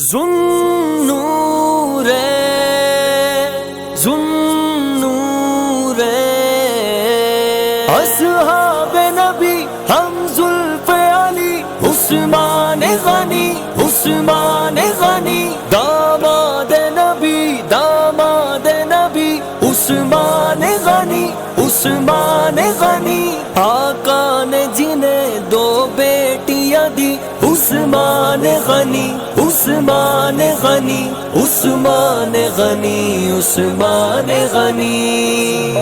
ذوالنور ذوالنور اصحاب نبی ہم زلف علی عثمان غنی عثمان غنی داماد نبی عثمان غنی عثمان غنی آقا نے جنہیں دو بیٹیاں دی عثمان غنی عثمان غنی عثمان غنی عثمان غنی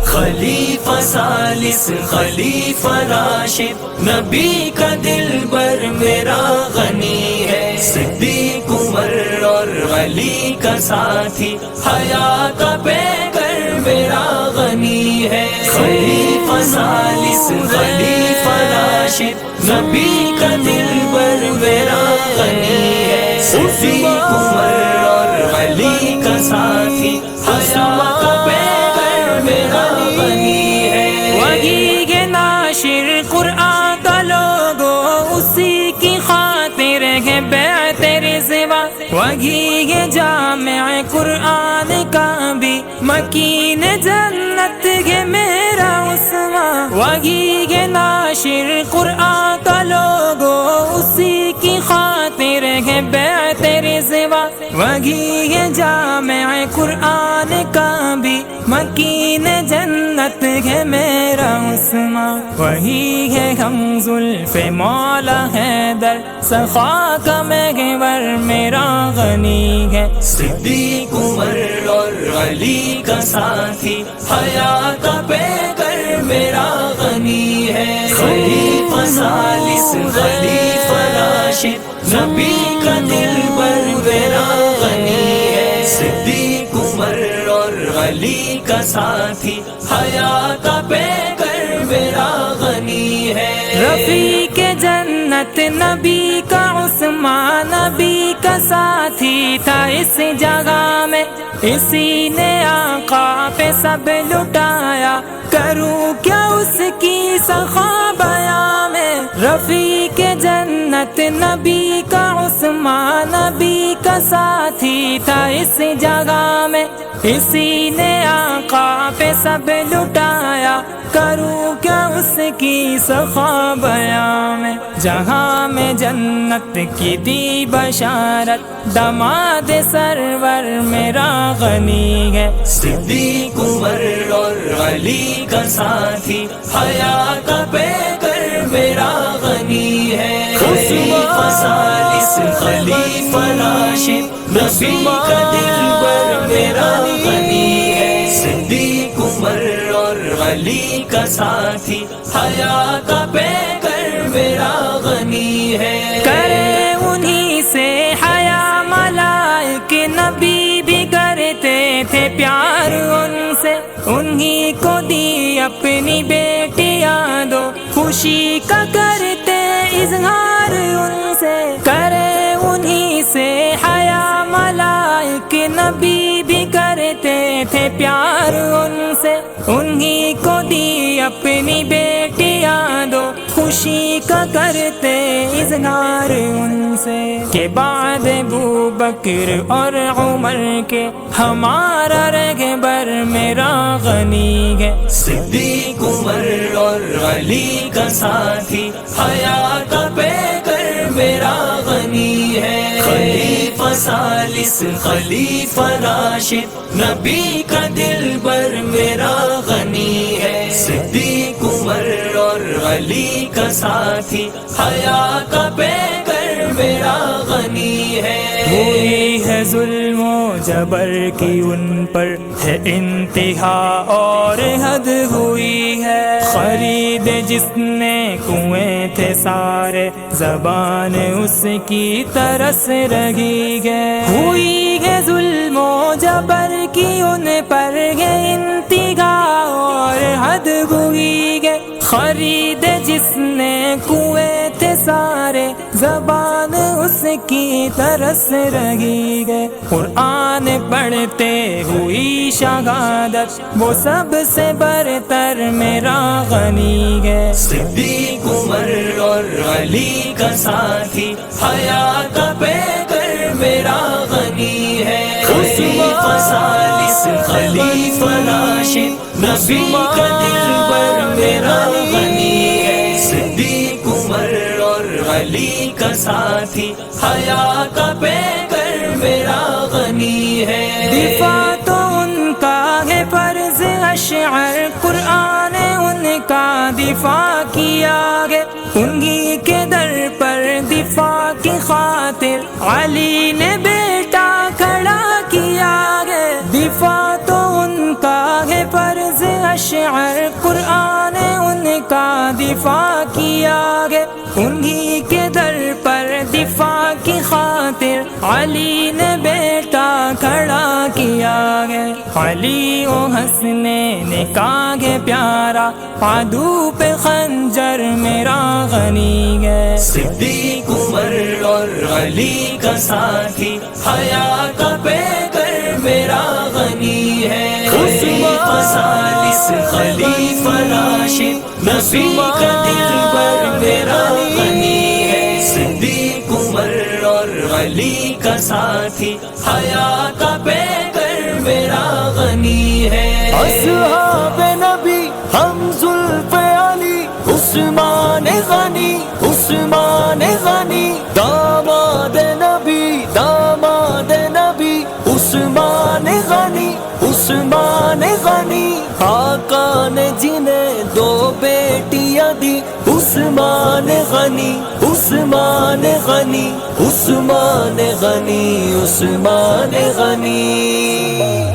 خلیفہ ثالث خلیفہ راشد نبی کا دل بر میرا غنی ہے صدیق عمر اور علی کا ساتھی حیا کا پیکر میرا غنی ہے خلیفہ ثالث خلیفہ راشد نبی کا دل بر میرا غنی ہے صدیق عمر اور علی کا ساتھی حیا کا پیکر میرا غنی ہے وہی کے ناشر قرآن کا لوگو اسی کی خاطر ہے بیعت رضوان وہی کے جامع قرآن کا بھی مکین جنت ہے میرا عثمان وہی کے ناشر قرآن کا لوگو اسی کی خاطر ہے بیعت رضوان وہی ہے جامع قرآن کا بھی مکین جنت ہے میرا عثمان وہی ہے ہم زلف مولا حیدر سخا کا محور میرا غنی ہے صدیق عمر اور علی کا ساتھی حیا کا پیکر میرا غنی ہے خلیفہ ثالث خلیفہ راشد نبی کا دل بر میرا غنی ہے صدیق عمر اور علی کا ساتھی حیا کا پیکر میرا غنی ہے رفیق جنت نبی کا عثمان نبی کا ساتھی تھا اس جگہ میں اسی نے آقا پہ سب لٹایا کروں کیا اس کی سخا بیاں میں رفیق جنت نبی کا عثمان نبی کا ساتھی تھا اس جگہ میں اسی نے آقا پہ سب لٹایا کروں کیا اس کی سخا بیاں میں جہاں میں جنت کی دی بشارت دماد سرور میرا غنی ہے صدیق عمر اور علی کا ساتھی حیا کا پیکر میرا غنی ہے خلیفہ ثالث خلیفہ راشد نبی کا دل بر میرا غنی ہے صدیق عمر اور علی کا ساتھی حیا کا پیکر میرا غنی ہے کرے انہی سے حیا ملائک نبی بھی کرتے تھے پیار ان سے انہی کو دی اپنی بیٹیاں دو خوشی کا کرتے اظہار ان سے کرے انہی سے حیا ملائک نبی بھی کرتے تھے پیار ان سے انہی کو دی اپنی بیٹیاں دو خوشی کا کرتے اظہار ان سے کہ بعد ابوبکر اور عمر کے ہمارا رہبر میرا غنی ہے صدیق عمر اور علی کا ساتھی حیا کا پیکر میرا غنی ہے خلیفہ ثالث خلیفہ راشد نبی کا دل بر میرا غنی ہے صدیق عمر اور علی کا ساتھی حیا کا پیکر میرا غنی ہے ہوئی ہے ظلم و جبر کی ان پر ہے انتہا اور حد ہوئی ہے خرید جس نے کنویں تھے سارے زبان اس کی ترس رہی ہے ہوئی ہے ظلم و جبر کی ان پر ہے انتہا اور حد ہوئی ہے خرید جس نے کنویں تھے سارے زبان اس کی ترس رہی ہے، قرآن پڑھتے ہوئی شہادت وہ سب سے برتر میرا غنی ہے۔ صدیق عمر اور علی کا ساتھی، حیا کا پیکر میرا غنی ہے۔ خلیفہ ثالث خلیفہ راشد، نبی کا دلبر میرا غنی ہے۔ صدیق عمر اور علی کا ساتھی، حیا کا پیکر میرا غنی ہے۔ دفاع تو ان کا ہے فرض اشعر، قرآن ان کا دفاع کیا ہے، انہی کے در پر دفاع کی خاطر علی نے بیٹا کھڑا کیا ہے۔ دفاع تو ان کا ہے فرض اشعر، قرآن ان کا دفاع کیا ہے، انہی کے در پر دفاع کی خاطر علی نے بیٹا کھڑا کیا ہے۔ علی و حسنین کا ہے پیارا، عدو پہ خنجر میرا غنی ہے۔ صدیق عمر اور علی کا ساتھی، حیا کا پیکر میرا غنی ہے۔ خلیفہ ثالث خلیفہ راشد، نبی کا دلبر میرا غنی ہے۔ صدیق عمر اور علی کا ساتھی، حیا کا پیکر میرا غنی ہے۔ اصحاب نبی ہم زلف علی، عثمان غنی عثمان غنی، داماد نبی داماد نبی، عثمان غنی عثمان غنی، آقا نے جنہیں دو بیٹیاں دی، عثمان غنی عثمان غنی عثمان غنی عثمان غنی۔